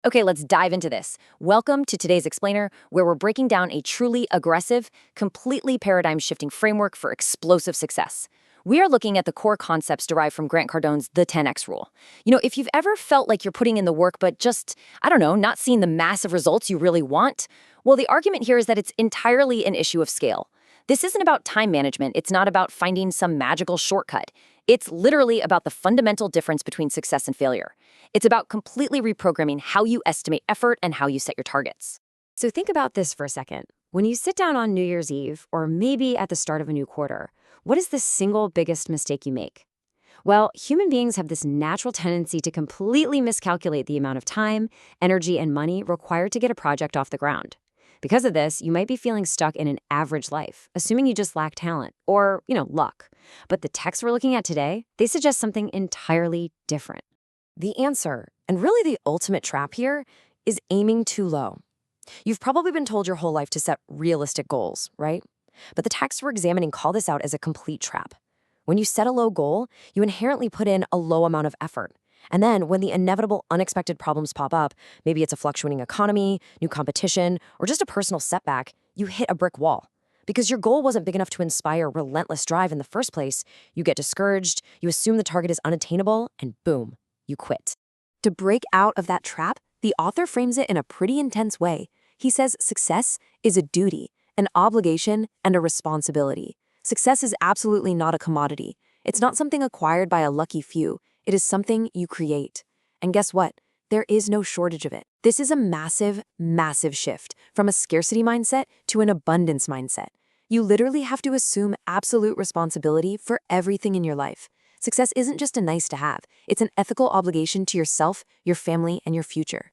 Okay, let's dive into this. Welcome to today's explainer, where we're breaking down a truly aggressive, completely paradigm-shifting framework for explosive success. We are looking at the core concepts derived from Grant Cardone's The 10X Rule. If you've ever felt like you're putting in the work but just, I don't know, not seeing the massive results you really want, well, the argument here is that it's entirely an issue of scale. This isn't about time management. It's not about finding some magical shortcut. It's literally about the fundamental difference between success and failure. It's about completely reprogramming how you estimate effort and how you set your targets. So think about this for a second. When you sit down on New Year's Eve, or maybe at the start of a new quarter, what is the single biggest mistake you make? Well, human beings have this natural tendency to completely miscalculate the amount of time, energy, and money required to get a project off the ground. Because of this, you might be feeling stuck in an average life, assuming you just lack talent or, luck. But the texts we're looking at today, they suggest something entirely different. The answer, and really the ultimate trap here, is aiming too low. You've probably been told your whole life to set realistic goals, right? But the texts we're examining call this out as a complete trap. When you set a low goal, you inherently put in a low amount of effort. And then when the inevitable unexpected problems pop up, maybe it's a fluctuating economy, new competition, or just a personal setback, you hit a brick wall. Because your goal wasn't big enough to inspire relentless drive in the first place, you get discouraged, you assume the target is unattainable, and boom, you quit. To break out of that trap, the author frames it in a pretty intense way. He says success is a duty, an obligation, and a responsibility. Success is absolutely not a commodity. It's not something acquired by a lucky few. It is something you create. And guess what? There is no shortage of it. This is a massive, massive shift from a scarcity mindset to an abundance mindset. You literally have to assume absolute responsibility for everything in your life. Success isn't just a nice to have. It's an ethical obligation to yourself, your family, and your future.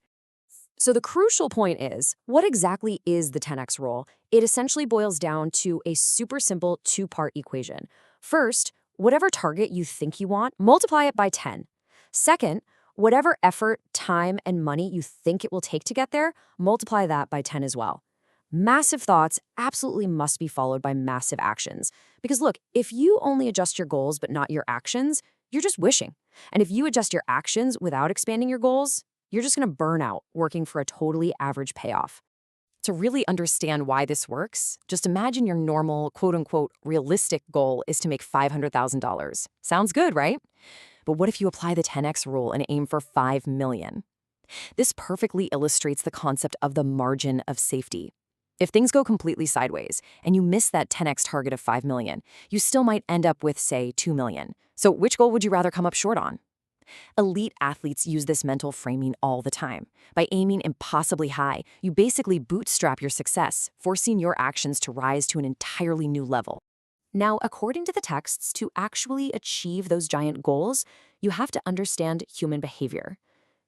So the crucial point is, what exactly is the 10X rule? It essentially boils down to a super simple two-part equation. First, whatever target you think you want, multiply it by 10. Second, whatever effort, time, and money you think it will take to get there, multiply that by 10 as well. Massive thoughts absolutely must be followed by massive actions. Because look, if you only adjust your goals but not your actions, you're just wishing. And if you adjust your actions without expanding your goals, you're just going to burn out working for a totally average payoff. To really understand why this works, just imagine your normal, quote-unquote, realistic goal is to make $500,000. Sounds good, right? But what if you apply the 10X rule and aim for $5 million? This perfectly illustrates the concept of the margin of safety. If things go completely sideways and you miss that 10X target of $5 million, you still might end up with, say, $2 million. So which goal would you rather come up short on? Elite athletes use this mental framing all the time. By aiming impossibly high, you basically bootstrap your success, forcing your actions to rise to an entirely new level. Now, according to the texts, to actually achieve those giant goals, you have to understand human behavior.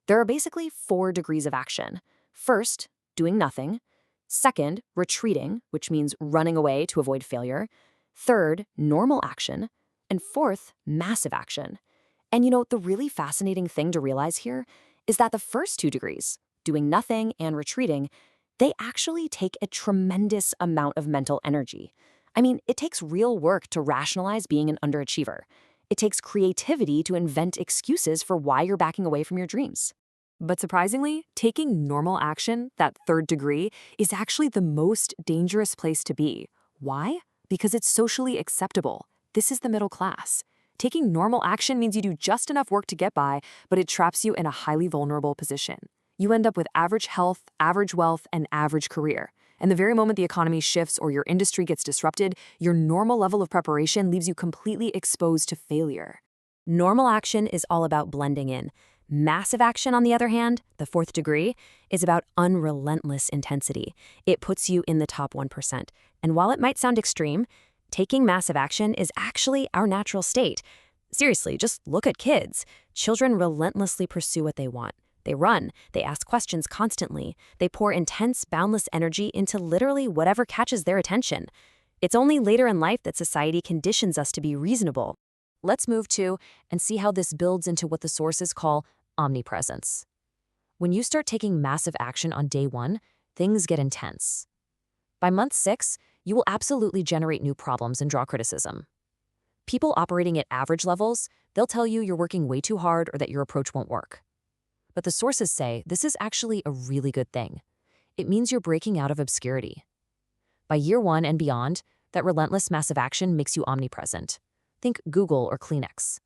There are basically 4 degrees of action. First, doing nothing. Second, retreating, which means running away to avoid failure. Third, normal action. And fourth, massive action. And the really fascinating thing to realize here is that the first 2 degrees, doing nothing and retreating, they actually take a tremendous amount of mental energy. I mean, it takes real work to rationalize being an underachiever. It takes creativity to invent excuses for why you're backing away from your dreams. But surprisingly, taking normal action, that 3rd degree, is actually the most dangerous place to be. Why? Because it's socially acceptable. This is the middle class. Taking normal action means you do just enough work to get by, but it traps you in a highly vulnerable position. You end up with average health, average wealth, and average career. And the very moment the economy shifts or your industry gets disrupted, your normal level of preparation leaves you completely exposed to failure. Normal action is all about blending in. Massive action, on the other hand, the 4th degree, is about unrelentless intensity. It puts you in the top 1%. And while it might sound extreme, taking massive action is actually our natural state. Seriously, just look at kids. Children relentlessly pursue what they want. They run, they ask questions constantly, they pour intense, boundless energy into literally whatever catches their attention. It's only later in life that society conditions us to be reasonable. Let's move to and see how this builds into what the sources call omnipresence. When you start taking massive action on day 1, things get intense. By month 6, you will absolutely generate new problems and draw criticism. People operating at average levels, they'll tell you you're working way too hard or that your approach won't work. But the sources say this is actually a really good thing. It means you're breaking out of obscurity. By year 1 and beyond, that relentless massive action makes you omnipresent. Think Google or Kleenex.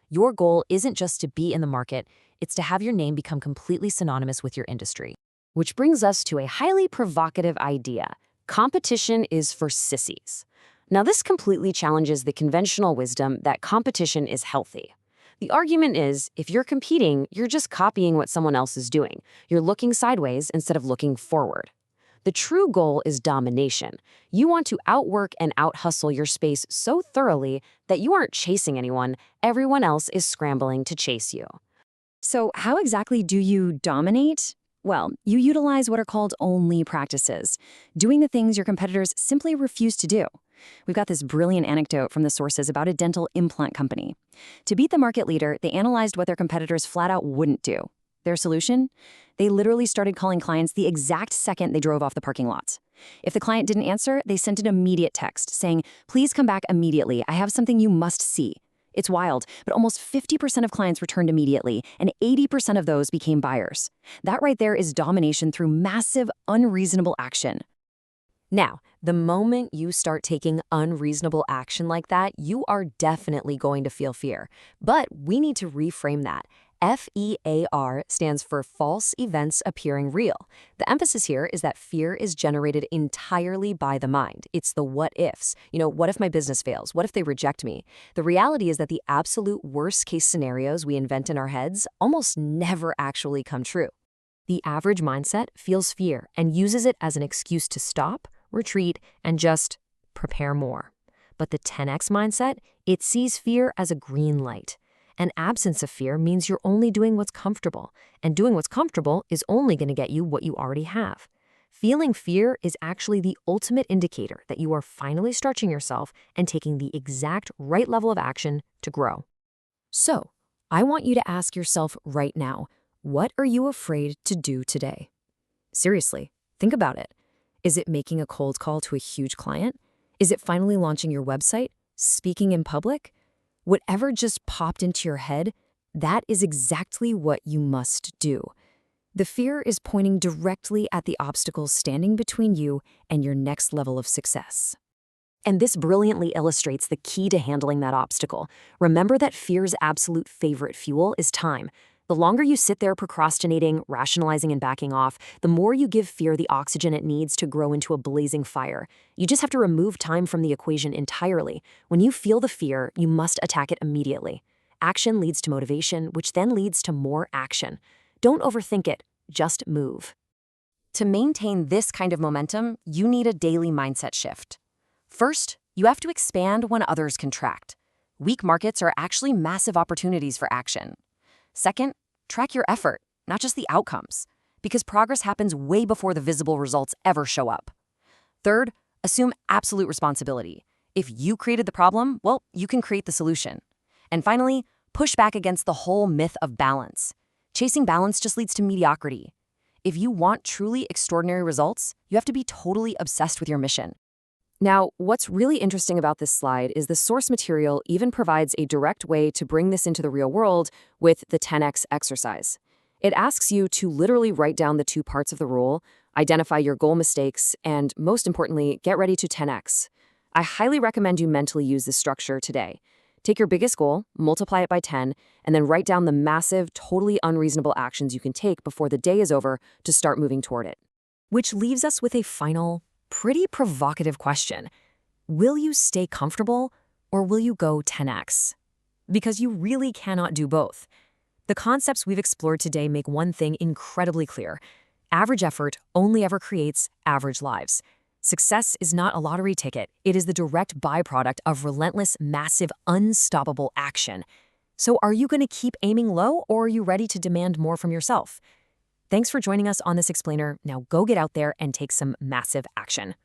Your goal isn't just to be in the market, it's to have your name become completely synonymous with your industry. Which brings us to a highly provocative idea. Competition is for sissies. Now, this completely challenges the conventional wisdom that competition is healthy. The argument is, if you're competing, you're just copying what someone else is doing. You're looking sideways instead of looking forward. The true goal is domination. You want to outwork and out-hustle your space so thoroughly that you aren't chasing anyone, everyone else is scrambling to chase you. So how exactly do you dominate? Well, you utilize what are called only practices, doing the things your competitors simply refuse to do. We've got this brilliant anecdote from the sources about a dental implant company. To beat the market leader, they analyzed what their competitors flat out wouldn't do. Their solution? They literally started calling clients the exact second they drove off the parking lot. If the client didn't answer, they sent an immediate text saying, "Please come back immediately. I have something you must see." It's wild, but almost 50% of clients returned immediately, and 80% of those became buyers. That right there is domination through massive, unreasonable action. Now, the moment you start taking unreasonable action like that, you are definitely going to feel fear. But we need to reframe that. FEAR stands for false events appearing real. The emphasis here is that fear is generated entirely by the mind. It's the what ifs. What if my business fails? What if they reject me? The reality is that the absolute worst case scenarios we invent in our heads almost never actually come true. The average mindset feels fear and uses it as an excuse to stop, retreat, and just prepare more. But the 10x mindset, it sees fear as a green light. An absence of fear means you're only doing what's comfortable, and doing what's comfortable is only going to get you what you already have. Feeling fear is actually the ultimate indicator that you are finally stretching yourself and taking the exact right level of action to grow. So, I want you to ask yourself right now, what are you afraid to do today? Seriously, think about it. Is it making a cold call to a huge client? Is it finally launching your website? Speaking in public? Whatever just popped into your head, that is exactly what you must do. The fear is pointing directly at the obstacles standing between you and your next level of success. And this brilliantly illustrates the key to handling that obstacle. Remember that fear's absolute favorite fuel is time. The longer you sit there procrastinating, rationalizing, and backing off, the more you give fear the oxygen it needs to grow into a blazing fire. You just have to remove time from the equation entirely. When you feel the fear, you must attack it immediately. Action leads to motivation, which then leads to more action. Don't overthink it, just move. To maintain this kind of momentum, you need a daily mindset shift. First, you have to expand when others contract. Weak markets are actually massive opportunities for action. Second, track your effort, not just the outcomes, because progress happens way before the visible results ever show up. Third, assume absolute responsibility. If you created the problem, well, you can create the solution. And finally, push back against the whole myth of balance. Chasing balance just leads to mediocrity. If you want truly extraordinary results, you have to be totally obsessed with your mission. Now, what's really interesting about this slide is the source material even provides a direct way to bring this into the real world with the 10x exercise. It asks you to literally write down the 2 parts of the rule, identify your goal mistakes, and most importantly, get ready to 10x. I highly recommend you mentally use this structure today. Take your biggest goal, multiply it by 10, and then write down the massive, totally unreasonable actions you can take before the day is over to start moving toward it. Which leaves us with a final, pretty provocative question. Will you stay comfortable or will you go 10x? Because you really cannot do both. The concepts we've explored today make one thing incredibly clear. Average effort only ever creates average lives. Success is not a lottery ticket. It is the direct byproduct of relentless, massive, unstoppable action. So are you going to keep aiming low or are you ready to demand more from yourself? Thanks for joining us on this explainer. Now go get out there and take some massive action.